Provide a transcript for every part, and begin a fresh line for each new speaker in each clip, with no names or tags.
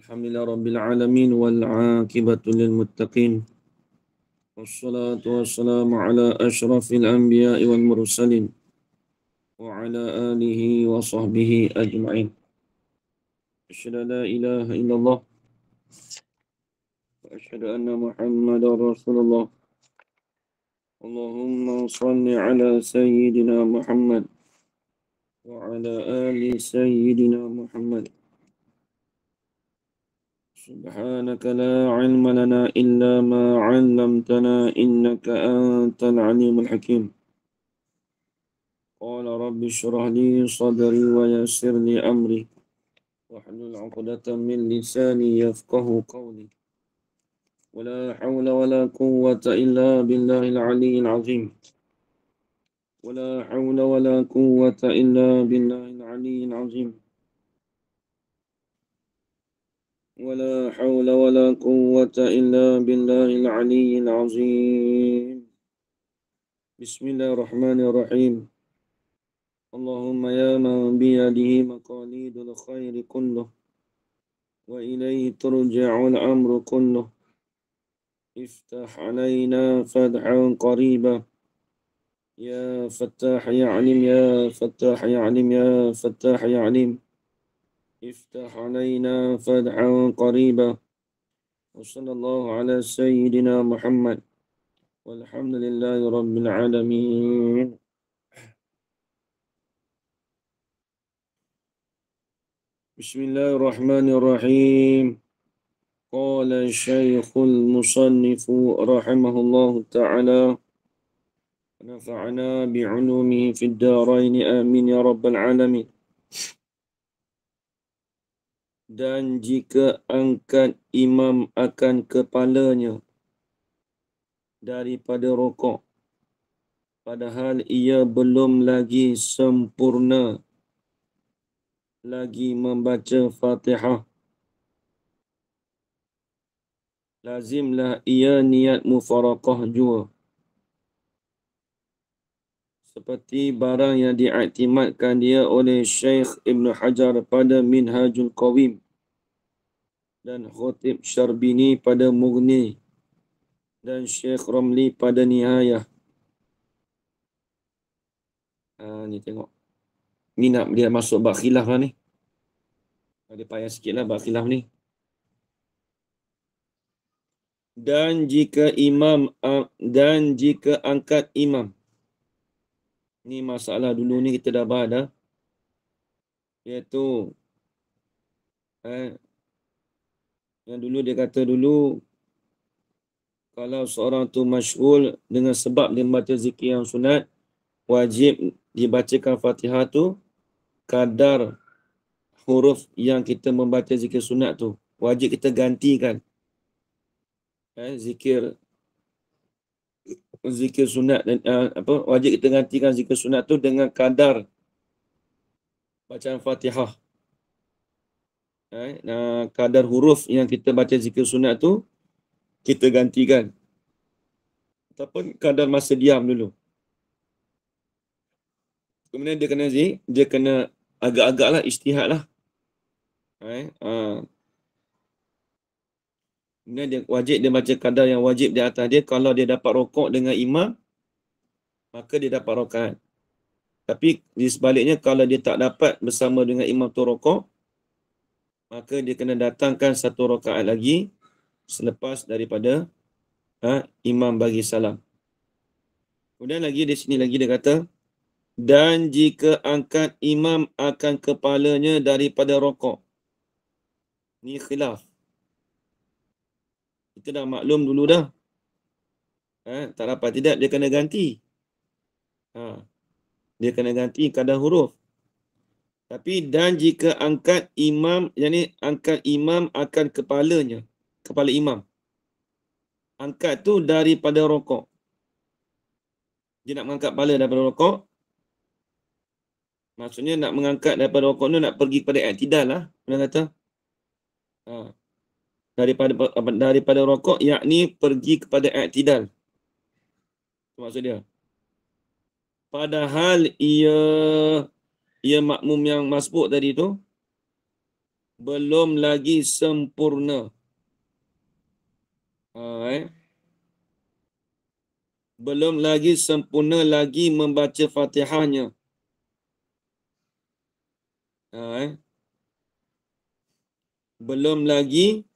Alhamdulillah Rabbil Alamin wal aqibatu lil muttaqin. Wassalatu wassalamu ala ashrafil anbiya'i wal mursalin wa ala alihi wa sahbihi ajma'in. Asyhadu an la ilaha illallah wa asyhadu anna Muhammadar Rasulullah. Allahumma shalli ala sayyidina Muhammad wa ala ali sayyidina Muhammad. سبحانك لا علم لنا إلا ما علمتنا إنك أنت العليم الحكيم. قال رب اشرح لي صدري ويسر لي أمري واحلل عقدة من لساني يفقه قولي ولا حول ولا قوة إلا بالله العلي العظيم ولا حول ولا قوة إلا بالله العلي العظيم ولا حول ولا قوة إلا بالله العلي العظيم. بسم الله الرحمن الرحيم. اللهم يا من بيده مقاليد الخير كله وإليه ترجع الأمر كله افتح علينا فتحا قريبا يا فتاح يا عليم يا فتاح يا عليم يا فتاح يا عليم افتح علينا فتحا قريبا وصلى الله على سيدنا محمد والحمد لله رب العالمين. بسم الله الرحمن الرحيم. قال الشيخ المصنف رحمه الله تعالى ونفعنا بعلومه في الدارين آمين يا رب العالمين. Dan jika angkat imam akan kepalanya daripada rokok, padahal ia belum lagi sempurna lagi membaca Fatihah, lazimlah ia niat mufaraqah jua, seperti barang yang diiktimadkan dia oleh Syekh Ibn Hajar pada Minhajul Qawim dan Khatib Syarbini pada Mughni dan Syekh Ramli pada Nihayah. Ni tengok. Ni nak dia masuk bab khilaf lah ni. Ada payah sikit lah bab khilaf ni. Dan jika angkat imam. Ni masalah dulu ni kita dah bahas dah. Iaitu yang dulu dia kata dulu, kalau seorang tu masyghul dengan sebab dia membaca zikir yang sunat, wajib dibacakan Fatihah tu kadar huruf yang kita membaca zikir sunat tu. Wajib kita gantikan. Zikir sunat dan wajib kita gantikan zikir sunat tu dengan kadar bacaan Fatihah. Kadar huruf yang kita baca zikir sunat tu kita gantikan. Ataupun kadar masa diam dulu. Kemudian dia kena agak-agaklah ijtihad lah. Kemudian dia baca kadar yang wajib di atas dia. Kalau dia dapat rokok dengan imam, maka dia dapat rakaat. Tapi di sebaliknya, kalau dia tak dapat bersama dengan imam tu rokok, maka dia kena datangkan satu rakaat lagi selepas daripada imam bagi salam. Kemudian lagi di sini lagi dia kata, dan jika angkat imam akan kepalanya daripada rokok. Ni khilaf. Kita dah maklum dulu dah. Tak dapat tidak, dia kena ganti. Dia kena ganti kadar huruf. Tapi dan jika angkat imam, yakni angkat imam akan kepalanya, kepala imam. Angkat tu daripada rokok. Dia nak mengangkat kepala daripada rokok. Maksudnya nak mengangkat daripada rokok tu nak pergi kepada i'tidal lah. Dia kata. Daripada rokok, yakni pergi kepada i'tidal. Itu maksud dia. Padahal ia makmum yang masbuk tadi tu, belum lagi sempurna. Belum lagi sempurna lagi membaca Fatihahnya. Belum lagi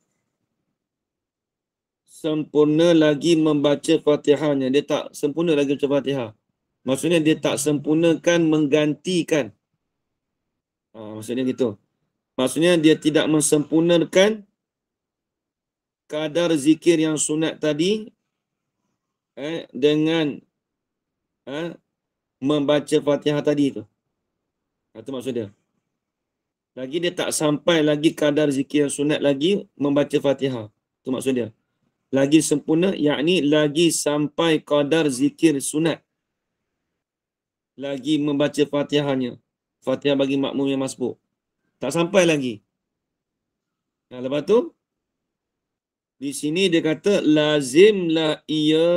sempurna lagi membaca Fatihahnya. Dia tak sempurna lagi baca Fatihah. Maksudnya dia tak sempurnakan menggantikan. Maksudnya gitu. Maksudnya dia tidak mensempurnakan kadar zikir yang sunat tadi dengan membaca Fatihah tadi tu. Itu maksud dia. Lagi dia tak sampai lagi kadar zikir yang sunat lagi membaca Fatihah. Itu maksud dia. Lagi sempurna, yakni lagi sampai kadar zikir sunat. Lagi membaca Fatihahnya. Fatihah bagi makmum yang masbuk. Tak sampai lagi. Nah, lepas tu, di sini dia kata, lazimlah ia,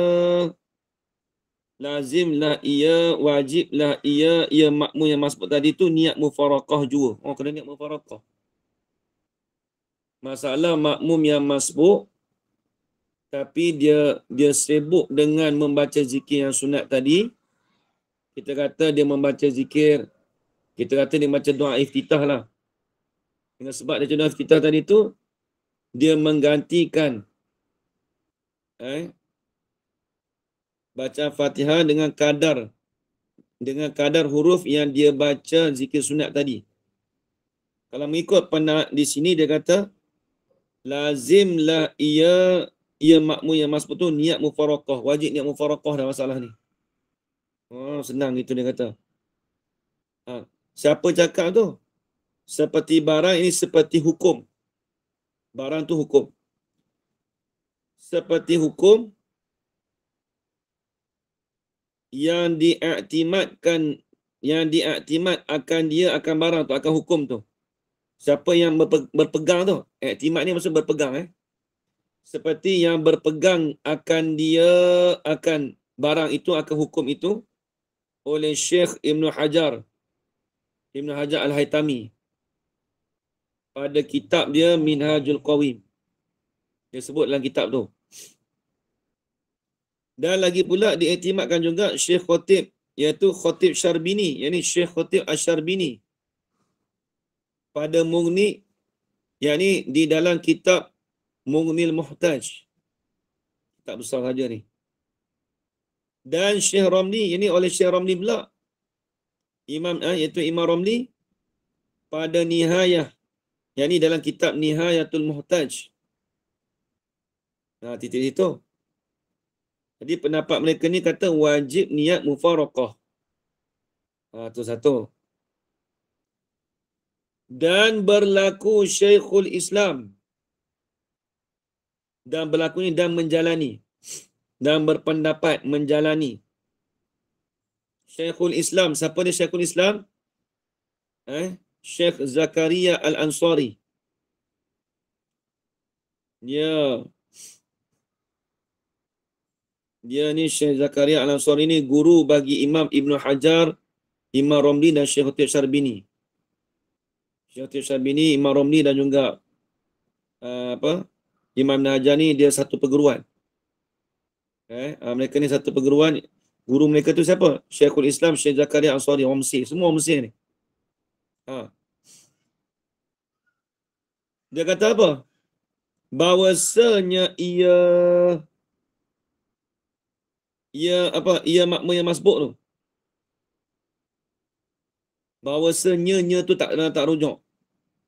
wajiblah ia makmum yang masbuk tadi tu niat mufaraqah juga. Kena niat mufaraqah. Masalah makmum yang masbuk, tapi dia sibuk dengan membaca zikir yang sunat tadi. Kita kata dia membaca zikir, kita kata dia baca doa iftitah lah. Dengan sebab dia doa iftitah tadi tu, dia menggantikan baca Fatihah dengan kadar huruf yang dia baca zikir sunat tadi. Kalau mengikut pendapat di sini dia kata lazimlah ia makmum yang masbuk tu niat mufaraqah, wajib niat mufaraqah dalam masalah ni. Senang gitu dia kata. Siapa cakap tu? Seperti barang ini seperti hukum. Barang tu hukum. Seperti hukum yang diiktimat akan dia akan barang tu, akan hukum tu. Siapa yang berpegang tu? Iktimat ni maksud berpegang. Seperti yang berpegang akan dia, akan barang itu, akan hukum itu oleh Syekh Ibn Hajar Al-Haytami pada kitab dia Minhajul Qawim. Dia sebut dalam kitab tu. Dan lagi pula diiktimatkan juga Syekh Khatib, iaitu Khatib Syarbini, yakni Syekh Khatib Asyarbini pada Mughni, yakni di dalam kitab Mughnil Muhtaj. Kitab besar saja ni. Dan Syekh Ramli, ini oleh Syekh Ramli pula. Iaitu Imam Ramli pada Nihayah, yakni dalam kitab Nihayatul Muhtaj. Titik itu. Jadi pendapat mereka ni kata wajib niat mufaraqah. Itu satu. Dan berlaku Syekhul Islam. Dan berlaku ni dan menjalani. Dan berpendapat menjalani. Syekhul Islam. Siapa dia Syekhul Islam? Syekh Zakaria Al-Ansari. Dia ni Syekh Zakaria Al-Ansari ni guru bagi Imam Ibn Hajar, Imam Ramli dan Syekh Khatib Syarbini. Syekh Khatib Syarbini, Imam Ramli dan juga Imam Ibn Hajar ni dia satu perguruan. Mereka ni satu perguruan. Guru mereka tu siapa? Syekhul Islam, Syekh Zakaria Al-Ansari, orang Mesir. Semua orang Mesir ni. Dia kata apa? Bahawasanya ia makmum yang masbuk tu. Bahawasanya tu tak rujuk.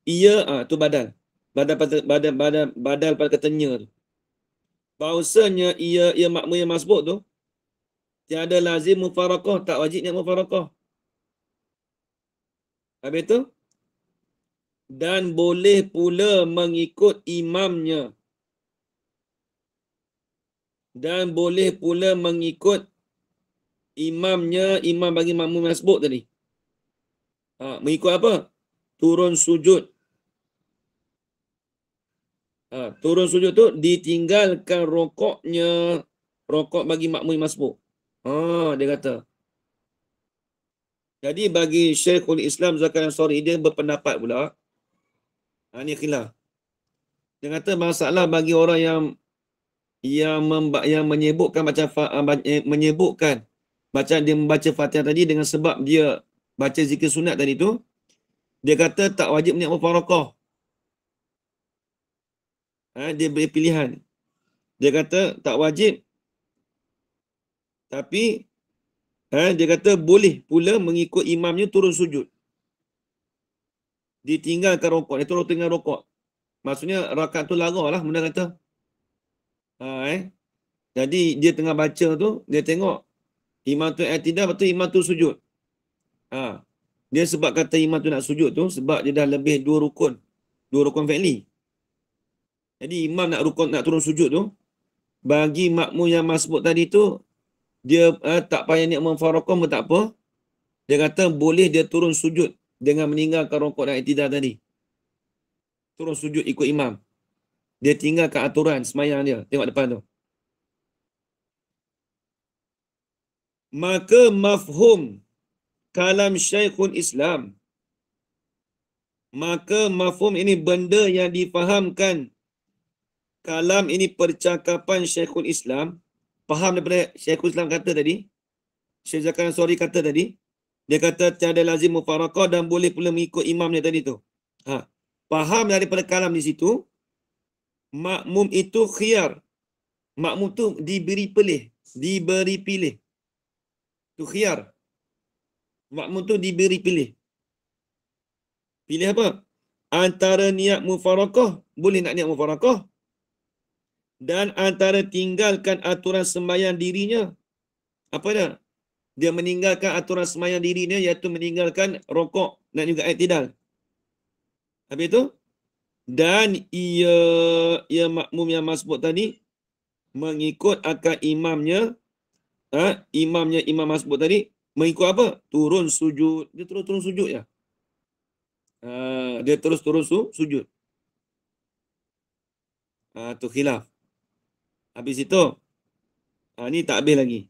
Ia tu badal. Badal pada katanya tu. Bahawasanya ia makmum yang masbuk tu tiada lazim mufaraqah, tak wajib niat mufaraqah. Habis tu dan boleh pula mengikut imamnya. Dan boleh pula mengikut imamnya, imam bagi makmum masbuk tadi. Mengikut apa? Turun sujud. Turun sujud tu ditinggalkan rokok bagi makmum masbuk. Dia kata. Jadi bagi Syekhul Islam Zakaria Al-Ansari, dia berpendapat pula Ini khilaf. Dia kata masalah bagi orang yang menyebutkan menyebutkan bacaan dia membaca Fatihah tadi dengan sebab dia baca zikir sunat tadi tu, dia kata tak wajib niat mufarakah. Dia beri pilihan. Dia kata tak wajib, tapi dia kata boleh pula mengikut imamnya turun sujud. Ditinggalkan rokok. Dia turun tinggal rokok. Maksudnya rakaat tu larang lah, benda kata. Jadi dia tengah baca tu, dia tengok imam tu i'tidal, betul imam tu sujud. Dia sebab kata imam tu nak sujud tu, sebab dia dah lebih 2 rukun fi'li. Jadi imam nak turun sujud tu, bagi makmum yang masbuk tadi tu, dia tak payah niat mufarakah pun tak apa. Dia kata boleh dia turun sujud dengan meninggalkan rukuk dan i'tidal tadi. Turun sujud ikut imam. Dia tinggalkan aturan semayang dia. Tengok depan tu. Maka mafhum kalam Syekhul Islam. Maka mafhum ini benda yang difahamkan. Kalam ini percakapan Syekhul Islam. Faham daripada Syekhul Islam kata tadi. Syekh Zakaria Ansari kata tadi. Dia kata tiada lazim mufarakah dan boleh pula mengikut imamnya tadi tu. Faham daripada kalam di situ. Makmum itu khiyar. Makmum tu diberi pilih. Diberi pilih. Tu khiyar. Makmum tu diberi pilih. Pilih apa? Antara niat mufarakah, boleh nak niat mufarakah. Dan antara tinggalkan aturan sembahyang dirinya. Apa dah? Dia meninggalkan aturan sembahyang dirinya, iaitu meninggalkan rokok dan juga i'tidal. Habis itu, dan ia makmum yang masbuk tadi mengikut akad imamnya, imam masbuk tadi mengikut apa? Turun sujud. Dia terus turun sujud ya. Dia terus turun sujud. Tu khilaf. Habis itu, ni tak habis lagi.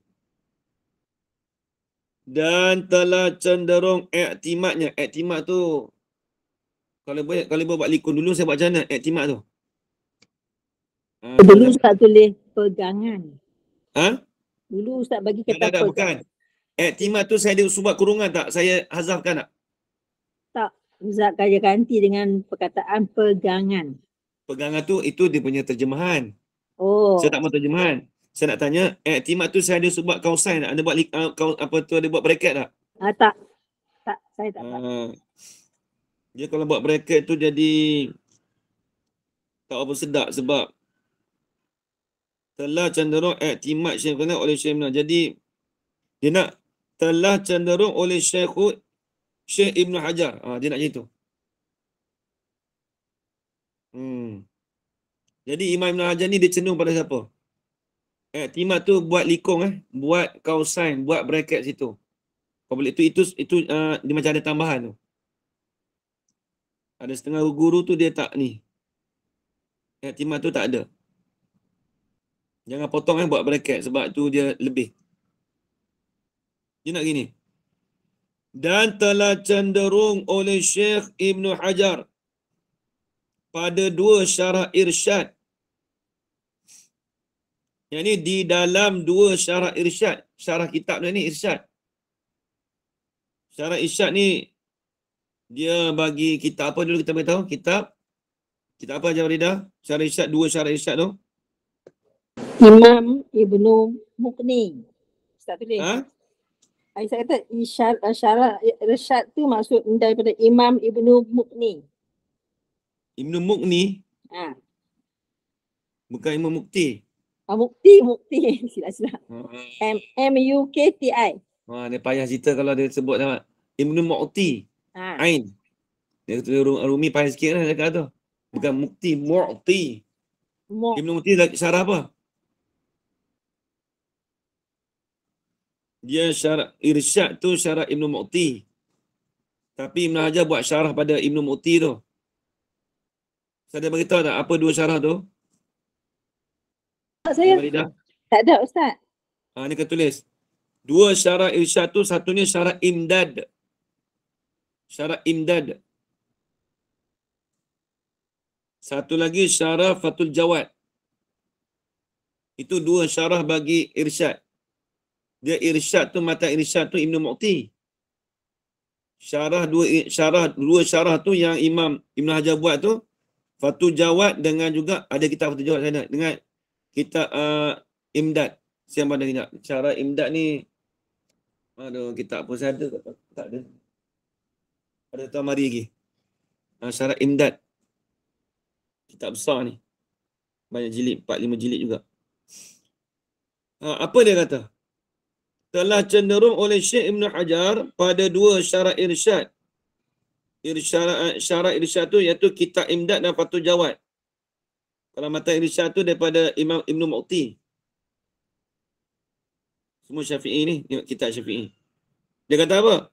Dan telah cenderung i'timadnya. I'timad tu, kalau buat likun dulu, saya buat macam mana i'timad tu?
Dulu Ustaz tulis pegangan. Dulu Ustaz bagi kata
pegangan. Bukan. I'timad tu saya ada subat kurungan tak? Saya hazafkan tak?
Tak. Ustaz kaya ganti dengan perkataan pegangan.
Pegangan tu, itu dia punya terjemahan.
Oh.
Saya tak mahu terjemahan. Saya nak tanya, i'timad tu saya ada subat kausain tak? Ada buat apa tu, ada buat bracket tak?
Tak. Tak, saya tak buat.
Dia kalau buat bracket tu jadi tak apa sedap sebab telah cenderung i'timad Syekhuna oleh Syekh Ibn. Jadi dia nak telah cenderung oleh Syekh Ibn Hajar. Dia nak macam itu. Jadi Imam Ibn Hajar ni dia cenderung pada siapa? I'timad tu buat likung, buat kausain, buat bracket situ. Kalau boleh itu dia macam ada tambahan tu. Ada setengah guru tu dia tak ni. I'timad tu tak ada. Jangan potong buat bracket sebab tu dia lebih. Dia nak gini. Dan telah cenderung oleh Syekh Ibn Hajar pada 2 syarah irsyad. Yang ni di dalam 2 syarah irsyad. Syarah kitab ni irsyad. Syarah irsyad ni dia bagi kitab apa dulu kita beritahu? Kitab apa Jawaridah? Syarah irsyad, 2 syarah irsyad tu.
Imam Ibnu Muqni. Ustaz tulis. Saya kata syarah irsyad tu maksud daripada Imam Ibnu Muqni.
Ibnu Muqni? Bukan Imam Mukti.
Mukti. Silap. M-U-K-T-I.
Dia payah cerita kalau dia sebut nama. Ibnu Muqti. Ain. Dia kata Rumi payah sikit lah dekat tu. Bukan Mukti, Mu'ti. Ibnu Mukti syarah apa? Dia syarah irsyad tu syarah Ibnu Mu'ti. Tapi Ibn Hajar buat syarah pada Ibnu Mu'ti tu. Saya ada beritahu tak apa 2 syarah tu?
Saya tak ada Ustaz.
Ni kata tulis. 2 syarah irsyad tu, satunya syarah imdad. Syarah imdad. Satu lagi syarah Fathul Jawad. Itu dua syarah bagi irsyad. Dia irsyad tu, mata irsyad tu Ibnu Mu'ti. Dua syarah tu yang Imam Ibn Hajar buat tu, Fathul Jawad dengan juga ada kitab Fathul Jawad sana dengan kitab Imdad. Siapa ada kitab? Syarah Imdad ni, aduh, kitab apa saya ada? Tak ada. Ada Tuan Mari lagi. Syarah Imdad. Kitab besar ni. Banyak jilid, 4-5 jilid juga. Apa dia kata? Telah cenderung oleh Syekh Ibn Hajar pada dua syarah irsyad. Syarah irsyad tu iaitu kitab Imdad dan Fathul Jawad. Kalau mata irsyad tu daripada Imam Ibn Mu'ti. Semua Syafi'i ni, kitab Syafi'i. Dia kata apa?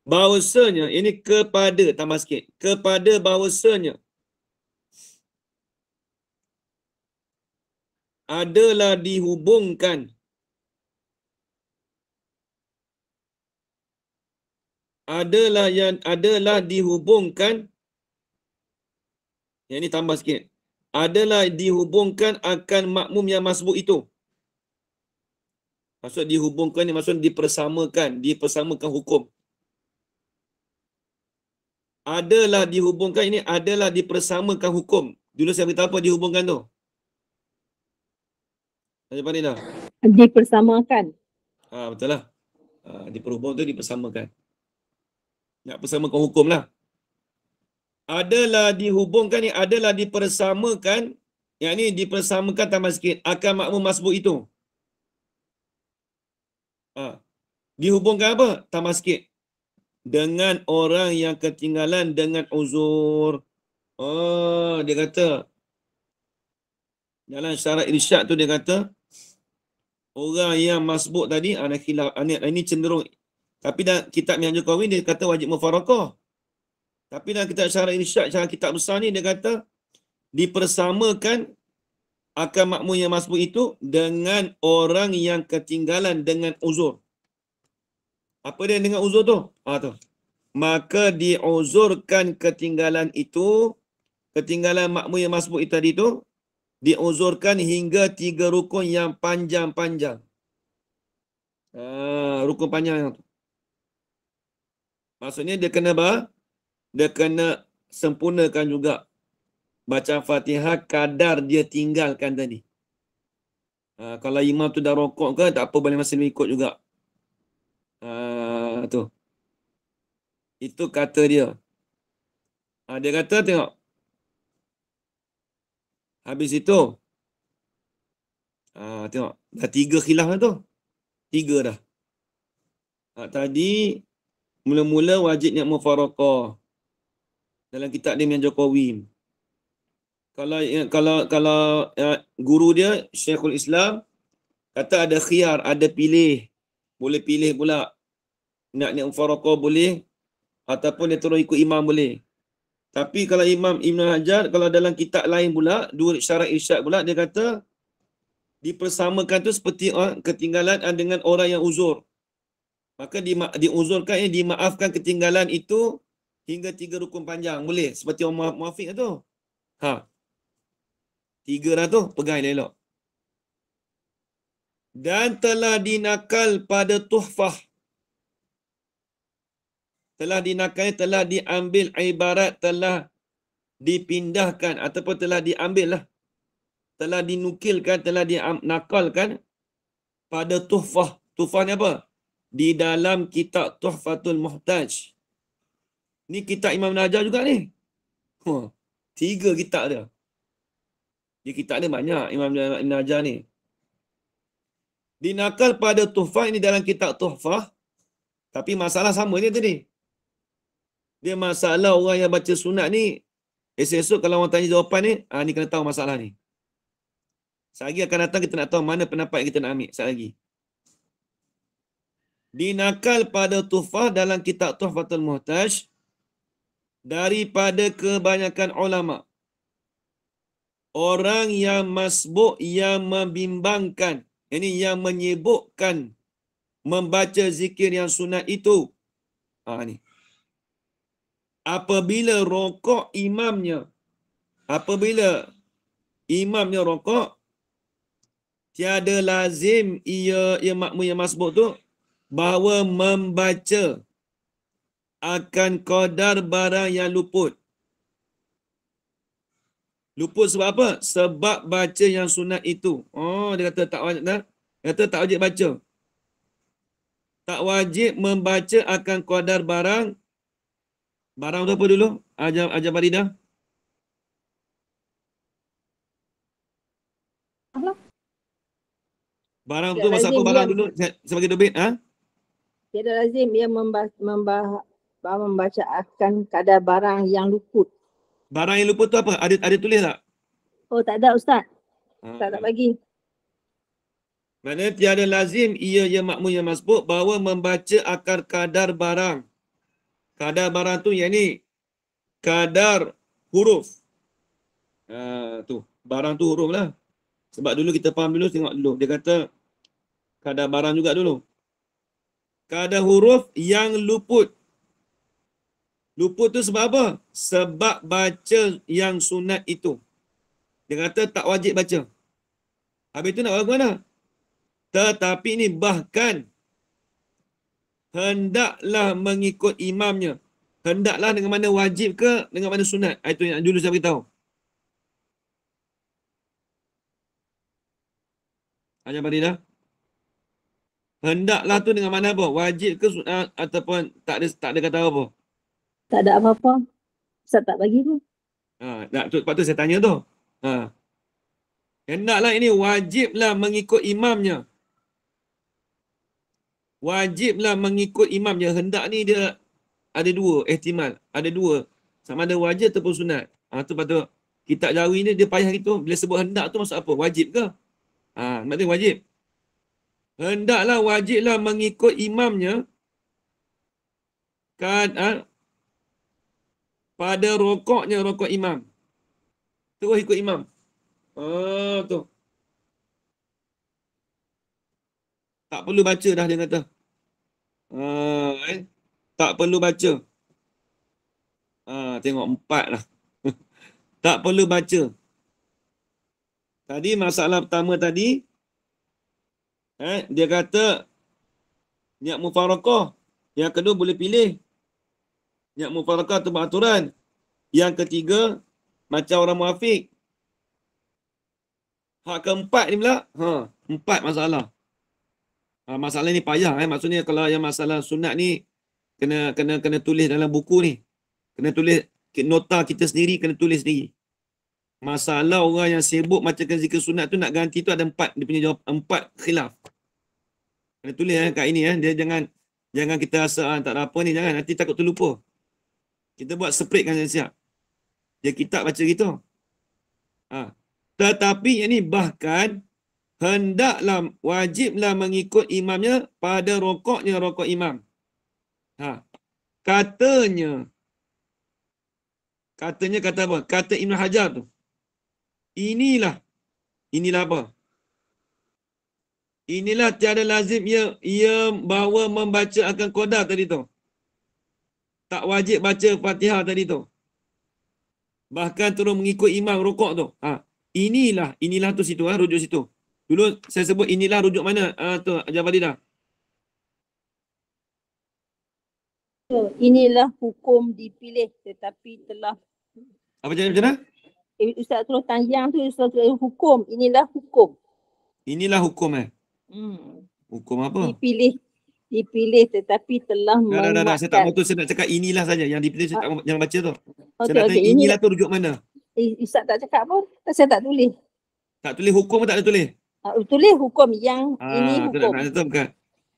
Bahawasanya, ini kepada, tambah sikit. Kepada bahawasanya, adalah dihubungkan yang ini tambah sikit, adalah dihubungkan akan makmum yang masbuk itu. Maksud dihubungkan ni maksud dipersamakan hukum. Adalah dihubungkan ini adalah dipersamakan hukum. Dulu saya beritahu apa dihubungkan tu? Macam mana dah?
Dipersamakan.
Betul lah. Diperhubung tu dipersamakan. Nak persamakan hukum lah. Adalah dihubungkan ni adalah dipersamakan. Yang ni dipersamakan tambah sikit. Akan makmum masbuk itu. Dihubungkan apa? Tambah sikit. Dengan orang yang ketinggalan dengan uzur. Dia kata. Dalam syarat irsyad tu dia kata. Orang yang masbuk tadi. Ini cenderung. Tapi dalam kitab Minhajul Qawi dia kata wajib mufarakah. Tapi dalam kitab syarat irsyad, syarat kitab besar ni dia kata dipersamakan akan makmum yang masbuk itu dengan orang yang ketinggalan dengan uzur. Apa dia dengan uzur tu? Tu. Maka diuzurkan ketinggalan itu, ketinggalan makmum yang masbuk itu tadi tu, diuzurkan hingga 3 rukun yang panjang-panjang. Rukun panjang yang tu. Maksudnya dia kena sempurnakan juga baca Fatihah kadar dia tinggalkan tadi. Kalau imam tu dah rokok ke, tak apa, boleh masih ikut juga. Tu. Itu kata dia. Dia kata tengok. Habis itu. Tengok. Dah 3 khilaf dah tu. 3 dah. Tadi mula-mula wajib niat mufarakah. Dalam kitab dia Minhajul Qawi. Kalau guru dia Syekhul Islam kata ada khiyar, ada pilih. Boleh pilih pula. Nak niat mufarakah boleh ataupun dia terus ikut imam boleh. Tapi kalau Imam Ibn Hajar, kalau dalam kitab lain pula, dua syarat irsyad pula, dia kata dipersamakan tu seperti ketinggalan dengan orang yang uzur. Maka diuzurkan, dimaafkan ketinggalan itu hingga 3 rukun panjang. Boleh. Seperti orang muafiq tu. 3 dah tu. Pegang elok. Dan telah dinakal pada tuhfah. Telah diambil ibarat telah dipindahkan ataupun telah diambil lah. Telah dinukilkan, telah dinakalkan pada tuhfah. Tuhfah ni apa? Di dalam kitab Tuhfatul Muhtaj. Ni kitab Imam Najar juga ni. 3 kitab dia. Dia kitab dia banyak Imam Najar ni. Dinakal pada tuhfah ini dalam kitab Tuhfah. Tapi masalah sama dia tadi. Dia masalah orang yang baca sunat ni. Esok kalau orang tanya jawapan ni, ni kena tahu masalah ni. Selagi akan datang kita nak tahu mana pendapat yang kita nak ambil. Sekali lagi. Dinakal pada tuhfah dalam kitab Tuhfatul Muhtaj daripada kebanyakan ulama. Orang yang masbuk yang membimbangkan. Ini yang menyebutkan membaca zikir yang sunat itu. Ni. Apabila rokok imamnya. apabila imamnya rokok, tiada lazim ia makmum yang masbuk tu bahawa membaca akan qadar barang yang luput. Luput sebab apa? Sebab baca yang sunat itu. Oh, dia kata tak wajib, dia kata tak wajib baca. Tak wajib membaca akan qadar barang. Barang tu apa dulu? Ajar Faridah. Barang tu masa apa barang dulu? Sebagai debit, ha?
Tiada lazim ia membaca akan kadar barang yang luput.
Barang yang luput tu apa? Ada tulis tak?
Oh, tak ada Ustaz. Tak bagi.
Maknanya tiada lazim ia makmum yang masbuk bahawa membaca akar kadar barang. Kadar barang tu yang ni kadar huruf. Tu. Barang tu huruf lah. Sebab dulu kita faham dulu, tengok dulu. Dia kata kadar barang juga dulu. Kadar huruf yang luput. Luput tu sebab apa? Sebab baca yang sunat itu. Dia kata tak wajib baca. Habis tu nak buat mana? Tetapi ni bahkan hendaklah mengikut imamnya. Hendaklah dengan mana wajib ke dengan mana sunat. Itu yang dulu saya beritahu. Ajar Faridah. Hendaklah tu dengan mana apa? Wajib ke sunat ataupun tak ada kata apa?
Tak ada apa-apa. Ustaz tak bagi pun.
Sebab tu saya tanya tu. Hendaklah ini wajiblah mengikut imamnya. Wajiblah mengikut imamnya. Hendak ni dia ada dua ihtimal. Ada dua. Sama ada wajib ataupun sunat. Tu patut kitab Jawi ni dia payah gitu. Bila sebut hendak tu maksud apa? Wajib ke? Maksudnya wajib. Hendaklah wajiblah mengikut imamnya pada rokoknya rokok imam. Terus ikut imam. Tu. Tak perlu baca dah dia kata. Tak perlu baca. Tengok 4 lah. Tak perlu baca. Tadi masalah pertama tadi, dia kata niat mufarakah. Yang kedua boleh pilih. Niat mufarakah tu beraturan. Yang ketiga, macam orang muafiq. Hak keempat ni pula, 4 masalah. Masalah ni payah. Maksudnya kalau yang masalah sunat ni, kena tulis dalam buku ni. Kena tulis, nota kita sendiri kena tulis sendiri. Masalah orang yang sibuk bacakan zikir sunat tu nak ganti tu ada 4. Dia punya jawab 4 khilaf. Kena tulis kat ini. Dia jangan kita rasa tak ada apa ni. Jangan, nanti takut terlupa. Kita buat spread kan siap. Dia kitab baca gitu. Tetapi yang ni bahkan hendaklah wajiblah mengikut imamnya pada rokoknya rokok imam. Katanya kata apa? Kata Ibn Hajar tu. Inilah apa? Inilah tiada lazim ia bahawa membaca akan qadar tadi tu. Tak wajib baca Fatihah tadi tu. Bahkan turun mengikut imam rukuk tu. Inilah tu situ, rujuk situ. Dulu saya sebut inilah rujuk mana? Tu Ajar Faridah.
Inilah hukum dipilih tetapi telah.
Apa macam mana?
Ustaz terus panjang tu Ustaz terus hukum. Inilah hukum.
Inilah hukum Hukum apa?
Dipilih tetapi telah
Dah. Saya tak mahu tu, saya nak cakap inilah saja. Yang dipilih saya tak jangan baca tu. Saya nak tanya inilah tu rujuk mana?
Ustaz tak cakap pun. Saya tak tulis.
Tak tulis hukum pun tak ada tulis?
Tulis hukum yang ini hukum.
Nak tahu bukan?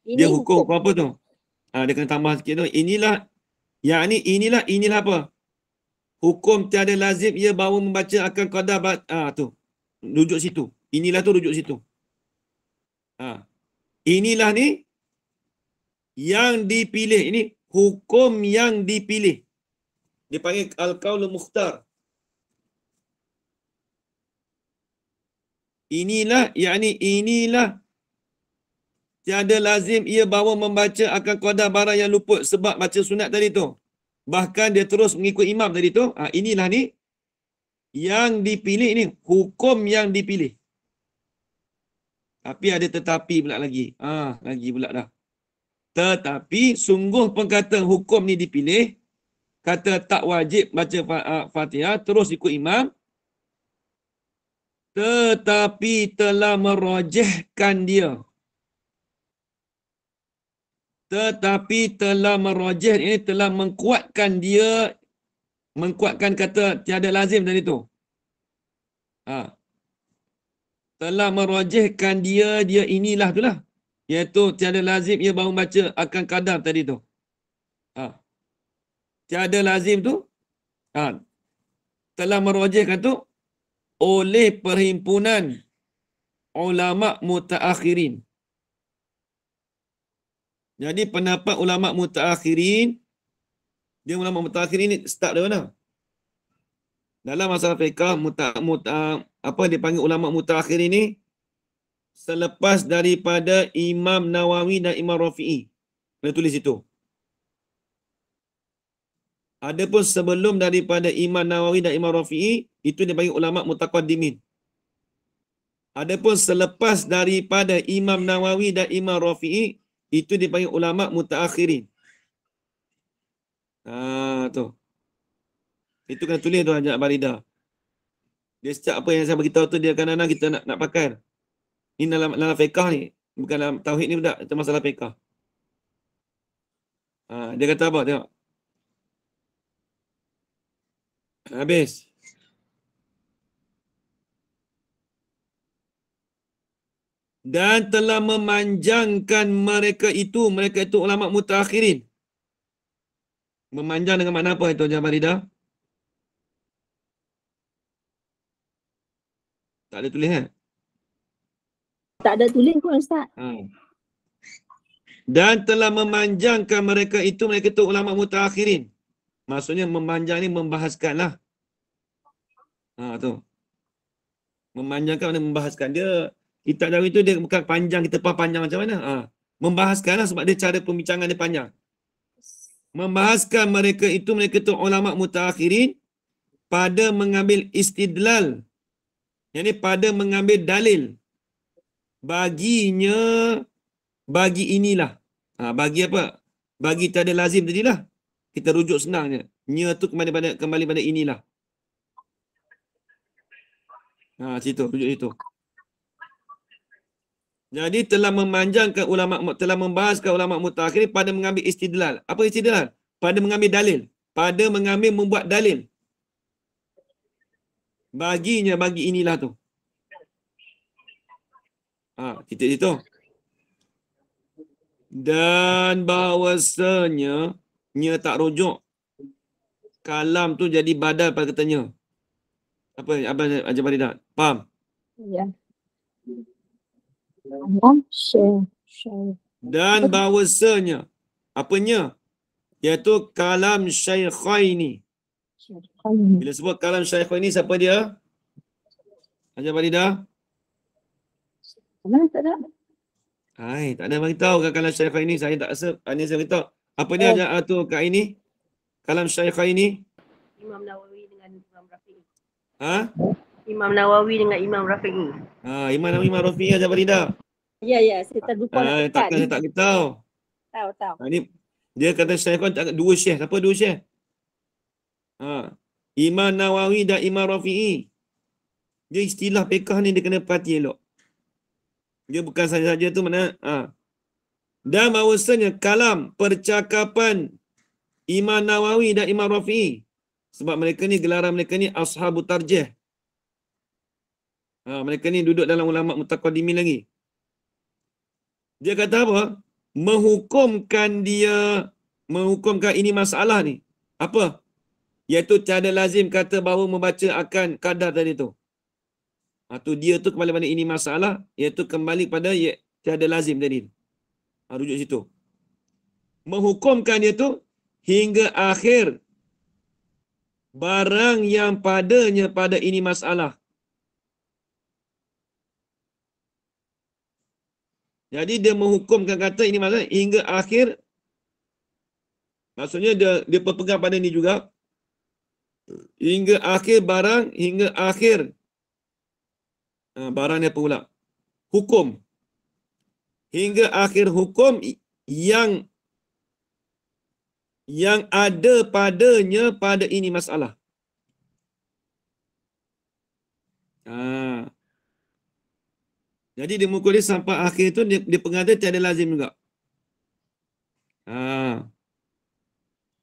Ini
Dia hukum apa tu? Dia kena tambah sikit tu. Inilah apa? Hukum tiada lazim ia bahawa membaca akan qadar tu. Rujuk situ. Inilah tu rujuk situ. Inilah ni yang dipilih. Ini hukum yang dipilih. Dia panggil al-qaul mukhtar. Inilah tiada lazim ia bahawa membaca akan qadar barang yang luput sebab baca sunat tadi tu. Bahkan dia terus mengikut imam tadi tu. Inilah ni Yang dipilih ni hukum yang dipilih. Tapi ada tetapi pula lagi. Lagi pula dah. Tetapi sungguh perkataan hukum ni dipilih, kata tak wajib baca Fatihah terus ikut imam, tetapi telah merajihkan dia. Tetapi telah merajih ini telah mengkuatkan dia, mengkuatkan kata tiada lazim tadi tu. Telah merajihkan dia inilah tu lah. Iaitu tiada lazim ia baru baca akan qadar tadi tu. Tiada lazim tu telah merajihkan tu oleh perhimpunan ulama mutaakhirin. Jadi pendapat ulama mutaakhirin, dia ulama mutaakhirin ni start dari mana? Dalam masalah fiqh apa dipanggil ulama mutaakhirin ni selepas daripada Imam Nawawi dan Imam Rafi'i. Kena tulis itu. Adapun sebelum daripada Imam Nawawi dan Imam Rafi'i, itu dipanggil ulama mutaqaddimin. Adapun selepas daripada Imam Nawawi dan Imam Rafi'i, itu dipanggil ulama mutaakhirin. Tu. Itu kena tulis tu Haji Baridah. Dia setiap apa yang saya beritahu tu dia kadang-kadang kita nak pakai. Ini dalam fiqh ni, bukan dalam tauhid ni budak, itu masalah fiqh. Dia kata apa? Tengok. Habis. Dan telah memanjangkan mereka itu ulama mutaakhirin. Memanjang dengan makna apa itu Jabaridah? Tak ada tulis kan?
Tak ada tulis pun Ustaz.
Dan telah memanjangkan mereka itu ulama mutaakhirin. Maksudnya memanjang ni membahaskan lah. Tu. Memanjangkan mana membahaskan. Dia kitab Jawi tu dia bukan panjang, kita faham panjang macam mana. Membahaskan lah sebab dia cara pembincangan dia panjang. Membahaskan mereka itu ulama mutaakhirin pada mengambil istidlal. Yang ni pada mengambil dalil. Baginya, bagi inilah. Bagi apa? Bagi tiada lazim tadilah. Kita rujuk senangnya. Nya tu kembali pada inilah. Situ, rujuk itu. Jadi telah memanjangkan ulama, telah membahaskan ulama mutaakhirin pada mengambil istidlal. Apa istidlal? Pada mengambil dalil. Pada mengambil membuat dalil. Baginya, bagi inilah tu. Titik situ. Dan bahawasanya nya tak rujuk. Kalam tu jadi badal pada katanya. Apa Haji Baridah? Faham?
Ya.
Dan bahawasanya apanya? Iaitu kalam syaikhaini. Bila sebut kalam syaikhaini, siapa dia? Haji Baridah?
Tak ada.
Tak ada beritahu kan kalam syaikhaini. Saya tak rasa. Ini saya beritahu. Apa dia tu kat ini? Kalam syaikhaini?
Imam Nawawi dengan Imam Rafi'i.
Imam Nawawi dengan Imam Rafi'i.
Imam Nawawi Imam Rafi'i Haji Baridah.
Ya, saya terlupa nak tekan.
Takkan saya tak beritahu.
Tahu.
Ini dia kata syaikhan tak dua syekh. Siapa dua syekh? Imam Nawawi dan Imam Rafi'i. Dia istilah fiqh ni dia kena perhati elok. Dia bukan saja tu mana. Dan bahawasanya kalam percakapan Imam Nawawi dan Imam Rafi'i. Sebab mereka ni gelaran mereka ni ashabu tarjih. Mereka ni duduk dalam ulama mutaqaddimin lagi. Dia kata apa? Menghukumkan ini masalah ni. Apa? Iaitu tiada lazim kata bahawa membaca akan qadar tadi tu. Tu dia tu kembali pada ini masalah, iaitu kembali pada tiada lazim tadi. Rujuk situ. Menghukumkan dia tu hingga akhir barang yang padanya pada ini masalah. Jadi dia menghukumkan kata ini masalah hingga akhir. Maksudnya dia berpegang pada ini juga. Hingga akhir barang, hingga akhir barang ni apa pula? Hukum. Hingga akhir hukum yang ada padanya pada ini masalah. Jadi dia mukul dia sampai akhir tu dia pengata tiada lazim juga.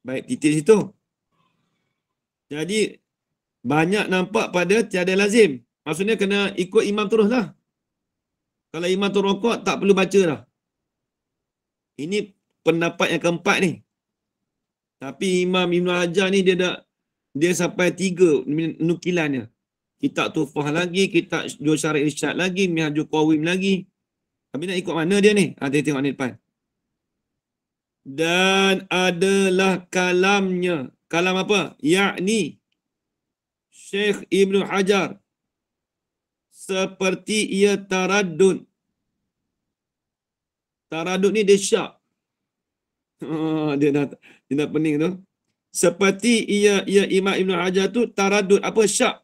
Baik, titik situ. Jadi banyak nampak pada tiada lazim. Maksudnya kena ikut imam teruslah. Kalau imam tu rokok tak perlu baca dah. Ini pendapat yang keempat ni. Tapi Imam Ibn Hajar ni dia sampai 3 nukilannya. Kitab Tufah lagi, kitab Juz Syarah Irsyad lagi, Minhajul Qawim lagi. Tapi nak ikut mana dia ni? Kita tengok ni depan. Dan adalah kalamnya. Kalam apa? Yakni Syekh Ibn Hajar. Seperti ia taraddud. Taraddud ni dia syak. Dia dah pening tu. Seperti ia Imam Ibn Hajar tu taraddud. Apa syak?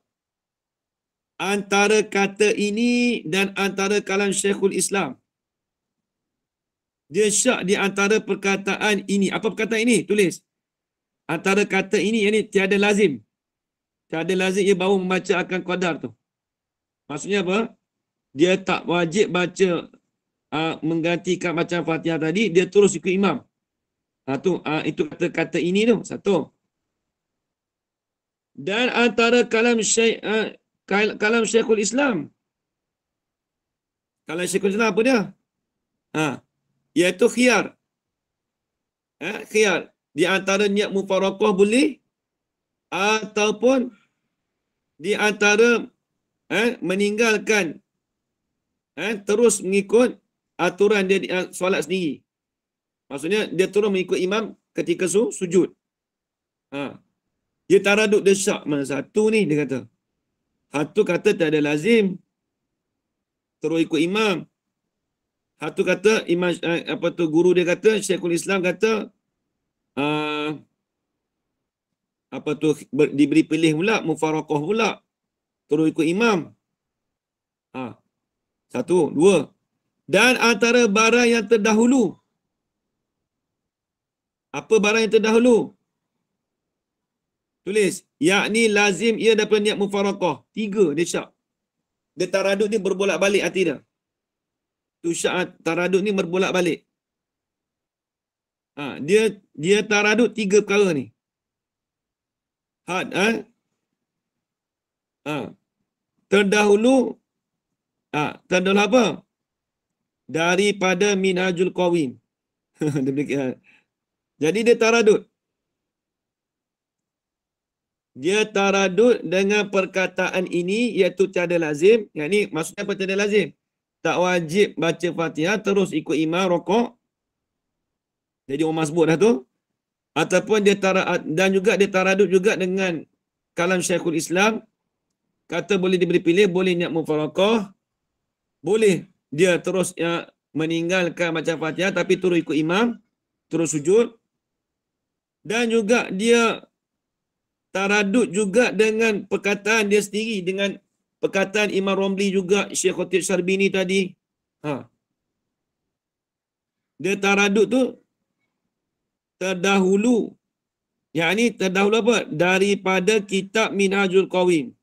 Antara kata ini dan antara kalam Syekhul Islam. Dia syak di antara perkataan ini. Apa perkataan ini? Tulis. Antara kata ini, yang ni tiada lazim. Tiada lazim ia baru membaca akan qadar tu. Maksudnya apa? Dia tak wajib baca menggantikan bacaan Fatihah tadi, dia terus ikut imam. Itu kata-kata ini tu. Satu. Dan antara kalam Syekhul Islam. Kalam Syekhul Islam apa dia? Iaitu khiyar. Khiyar. Di antara niat mufaraqah boleh ataupun di antara meninggalkan terus mengikut aturan dia solat sendiri. Maksudnya dia terus mengikut imam ketika sujud. Dia taraduk, dia syak. Mana satu ni dia kata. Satu kata tak ada lazim terus ikut imam. Satu kata imam guru dia kata, Syekhul Islam kata diberi pilih pula, mufaraqah pula, terus ikut imam. Satu, dua. Dan antara barang yang terdahulu. Apa barang yang terdahulu? Tulis. Yakni lazim ia daripada niat mufaraqah. 3 dia syak. Dia taradud ni berbolak-balik hati dia. Tu syak taradud ni berbolak-balik. Dia taradud 3 perkara ni. Terdahulu apa? Daripada Minhajul Qawim. Jadi dia taradud. Dia taradud dengan perkataan ini, iaitu tiada lazim. Yang ni maksudnya apa tiada lazim? Tak wajib baca Fatihah terus ikut imam rokok. Jadi orang masbuk dah tu. Ataupun dan juga dia taradud juga dengan kalam Syekhul Islam. Kata boleh diberi pilih, boleh niat mufaraqah. Boleh dia terus meninggalkan baca Fatihah tapi terus ikut imam, terus sujud. Dan juga dia taradud juga dengan perkataan dia sendiri, dengan perkataan Imam Romli juga, Syekh Khatib Syarbini tadi. Dia taradud tu terdahulu. Yang ni terdahulu apa? Daripada kitab Minhajul Qawim.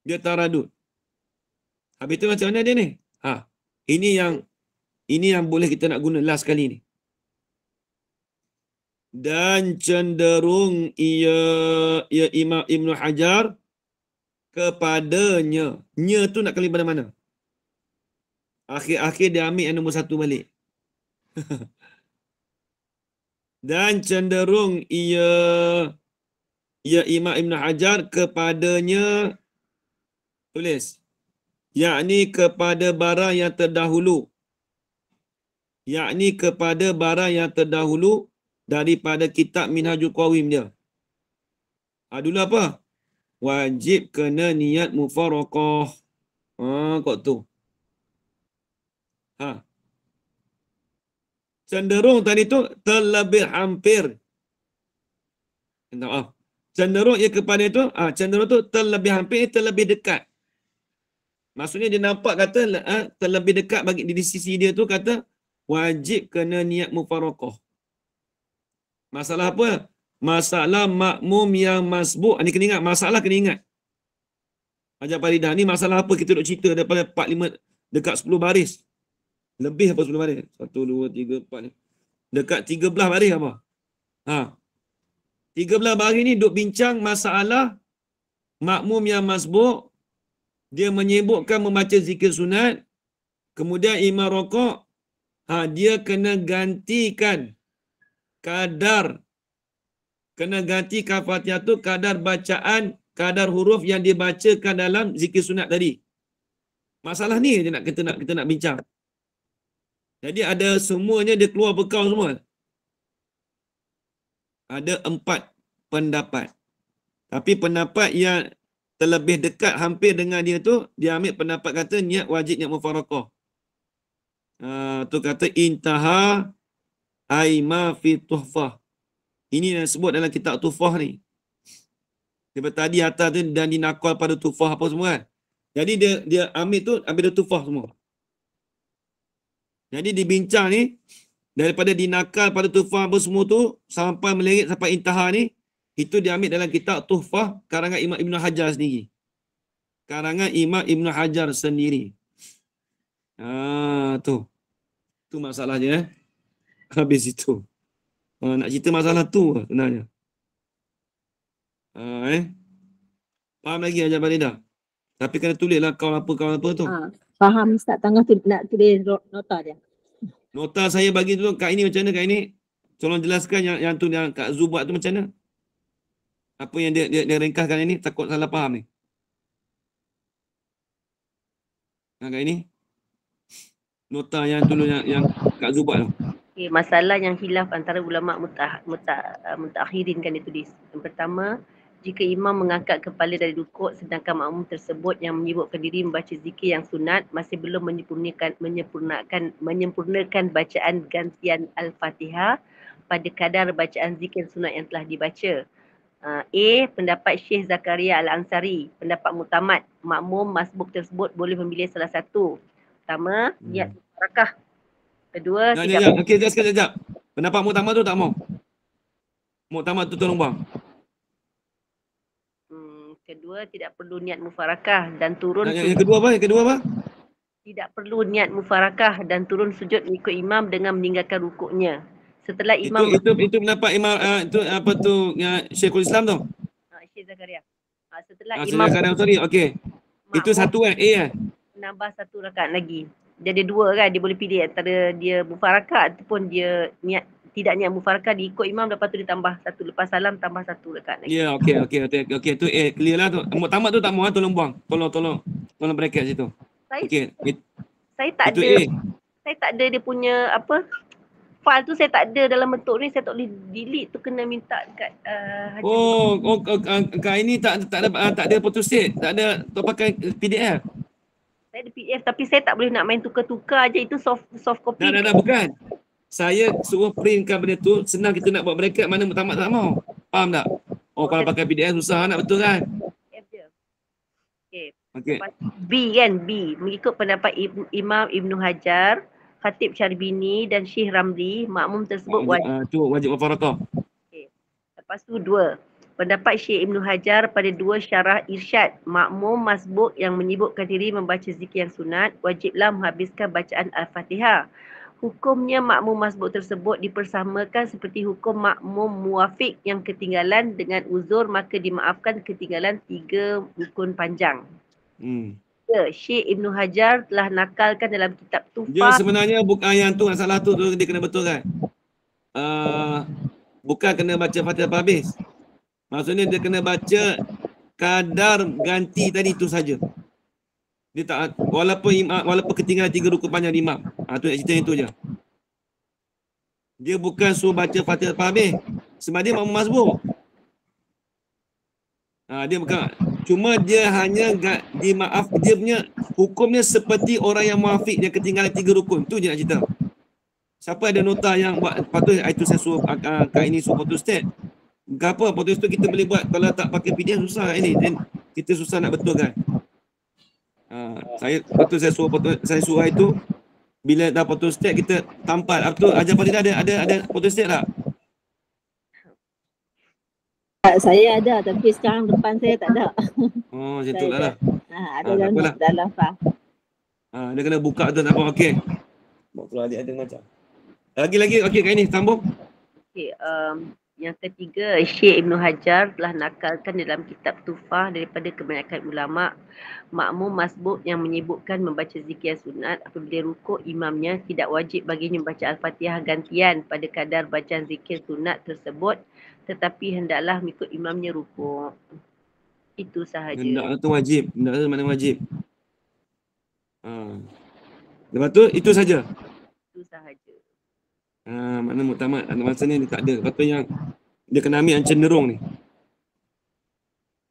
Dia taradud. Habis tu macam mana dia ni? Ini yang boleh kita nak guna last kali ni. Dan cenderung ia Imam Ibn Hajar kepadanya. Nya tu nak kali pada mana? Akhir-akhir dia ambil yang nombor 1 balik. Dan cenderung ia Imam Ibn Hajar kepadanya, tulis, yakni kepada barang yang terdahulu. Yakni kepada barang yang terdahulu daripada kitab Minhajul Qawim dia. Dulu apa? Wajib kena niat mufaraqah. Kok tu. Cenderung tadi tu terlebih hampir. Minta maaf. cenderung ia kepada itu, cenderung tu terlebih hampir, terlebih dekat. Maksudnya dia nampak kata terlebih dekat bagi di sisi dia tu kata wajib kena niat mufaraqah. Masalah apa? Masalah makmum yang masbuk. Ni kena ingat, masalah kena ingat. Hajar Faridah ni masalah apa kita duk cerita daripada 4, 5 dekat 10 baris. Lebih apa 10 baris? 1, 2, 3, 4 ni. Dekat 13 baris apa? 13 baris ni duk bincang masalah makmum yang masbuk, dia menyebutkan membaca zikir sunat, kemudian imam rokok, dia kena gantikan kadar, kena gantikan Fatihah tu kadar bacaan, kadar huruf yang dibacakan dalam zikir sunat tadi. Masalah ni je kita nak bincang. Jadi ada semuanya dia keluar bekal semua. Ada 4 pendapat. Tapi pendapat yang terlebih dekat hampir dengan dia tu, dia ambil pendapat kata niat wajib niat mufaraqah. Tu kata intaha aima fi tuhfah. Ini yang disebut dalam kitab tuhfah ni. Daripada tadi atas tu dan dinakal pada tuhfah apa semua kan. Jadi dia ambil tu, ambil dia tuhfah semua. Jadi dibincang ni, daripada dinakal pada tuhfah apa semua tu, sampai meleret sampai intaha ni, itu diambil dalam kitab tuhfah karangan Imam Ibn Hajar sendiri. Karangan Imam Ibn Hajar sendiri. Tu. Tu masalahnya. Habis itu. Nak cerita masalah tu sebenarnya. Faham lagi Hajar Faridah? Tapi kena tulislah kawan apa tu.
Faham Ustaz, tengah tu nak tulis nota dia.
Nota saya bagi dulu Kak ini macam mana Kak ini? Tolong jelaskan yang tu yang Kak Zu buat tu macam mana? Apa yang dia ringkaskan ini, takut salah faham ni. Kak ini? Nota yang dulu yang Kak Zu buat tu.
Okay, masalah yang khilaf antara ulama mutakhirin kan ditulis. Yang pertama, jika imam mengangkat kepala dari rukuk sedangkan makmum tersebut yang menyibukkan diri membaca zikir yang sunat masih belum menyempurnakan bacaan gantian Al-Fatihah pada kadar bacaan zikir sunat yang telah dibaca. Pendapat Syekh Zakaria Al-Ansari, pendapat muktamad, makmum masbuk tersebut boleh memilih salah satu. Pertama, niat mufarakah. Kedua,
Okey, jelaskan sekejap. Pendapat muktamad tu tak mau. Muktamad tu tolong buang.
Kedua, tidak perlu niat mufarakah dan turun.
Yang kedua apa?
Tidak perlu niat mufarakah dan turun sujud mengikut imam dengan meninggalkan rukuknya. Setelah imam
itu pendapat imam itu apa tu yang Syekhul Islam tu?
Syekh Zakaria. Setelah
imam sorry, okey. Itu satu kan? A kan?
Menambah 1 rakaat lagi. Dia ada 2 kan, dia boleh pilih antara dia mufarakah ataupun dia tidak niat mufarakah, diikut imam, lepas tu dia tambah 1 lepas salam, tambah 1 rakaat lagi.
Ya, okey tu clear lah tu. Muktamad tu tak mau, tolong buang. Tolong bracket situ.
Saya tak ada. Saya tak ada dia punya apa? File tu saya tak ada dalam bentuk ni, saya tak boleh delete tu, kena minta dekat
Kak ini tak ada photostat, tak ada tu pakai PDF.
Saya ada PDF tapi saya tak boleh nak main tukar-tukar je, itu soft copy.
Dah bukan. Saya suruh printkan benda tu, senang kita nak buat bracket, mana muktamad tak mau. Faham tak? Kalau pakai PDF susah nak, betul kan?
PDF je.
Okey.
B kan, B. Mengikut pendapat Imam Ibn Hajar, Khatib Syarbini dan Syekh Ramli, makmum tersebut
wajib mufaraqah.
Lepas tu 2. Pendapat Syekh Ibn Hajar pada 2 syarah irsyad, makmum masbuk yang menyibukkan diri membaca zikir yang sunat, wajiblah menghabiskan bacaan Al-Fatihah. Hukumnya makmum masbuk tersebut dipersamakan seperti hukum makmum muwafiq yang ketinggalan dengan uzur, maka dimaafkan ketinggalan 3 rukun panjang. Syekh Ibn Hajar telah nakalkan dalam kitab Tuhfah.
Dia sebenarnya bukan yang tu, salah tu dia kena betul kan? Bukan kena baca Fatihah habis. Maksudnya dia kena baca kadar ganti tadi tu saja. Dia tak, walaupun ketinggalan 3 rukun panjang di imam. Tu nak cerita itu je. Dia bukan suruh baca Fatihah habis. Sebab dia makmum masbuk. Dia bukan. Cuma dia hanya dia punya hukumnya seperti orang yang muafiq yang ketinggalan 3 rukun. Tu je nak cerita. Siapa ada nota yang buat, patut itu saya suruh Kak ini suruh photostat. Apa putus tu kita boleh buat. Kalau tak pakai PDF susah ini. Dan kita susah nak betulkan. Saya suruh itu bila dah photostat kita tampal. Apa tu? Ajar Faridah ada photostat tak?
Saya ada tapi sekarang depan saya tak ada.
Oh, macam tu lah.
Ada dalam file.
Dia kena buka tu tak apa. Okey. Buat keluar dia ada macam. Lagi okey kat ini sambung.
Okey, yang ketiga, Syekh Ibn Hajar telah nakalkan dalam kitab Tufah daripada kebanyakan ulama, makmum masbuk yang menyebutkan membaca zikir sunat apabila rukuk imamnya tidak wajib baginya membaca Al-Fatihah gantian pada kadar bacaan zikir sunat tersebut, tetapi hendaklah mengikut imamnya rukuk. Itu sahaja.
Hendaklah tu wajib. Hendaklah mana wajib. Lepas tu itu saja.
Itu sahaja.
Mana muktamad masa ni dia tak ada. Lepas tu yang dia kena ambil yang cenderung ni.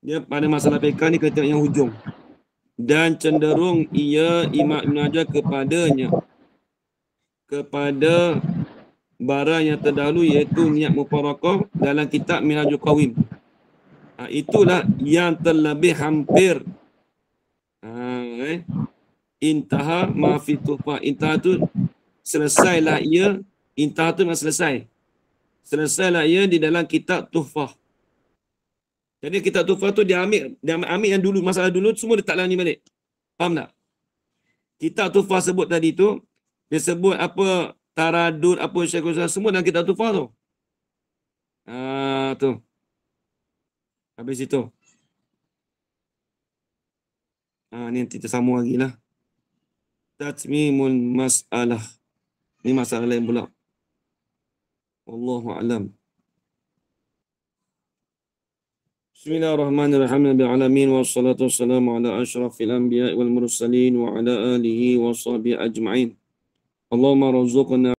Dia pada masalah fiqh ni kena tengok yang hujung. Dan cenderung ia Imam Ibn Hajar kepada barang yang terdahulu iaitu niat mufaraqah dalam kitab Minhajul Qawim. Itulah yang terlebih hampir. Intaha ma fi Tufah. Intaha tu selesailah ia. Intaha tu memang selesai. Selesailah ia di dalam kitab Tuhfah. Jadi kitab Tuhfah tu dia ambil yang dulu, masalah dulu semua dia tak lanjut balik. Faham tak? Kitab Tuhfah sebut tadi tu, dia sebut apa taradud, apa syekhul semua dalam kitab Tuhfah tu. Tu. Habis itu. Ni nanti kita sambung lagi lah. Tatmimul mas'alah. Ni masalah lain pula. Wallahu a'lam. Bismillahirrahmanirrahim. Rabbil alamin wassalatu wassalamu ala asyrafil anbiya'i wal mursalin wa ala alihi wa sahbihi ajma'in. Allahumma rzuqna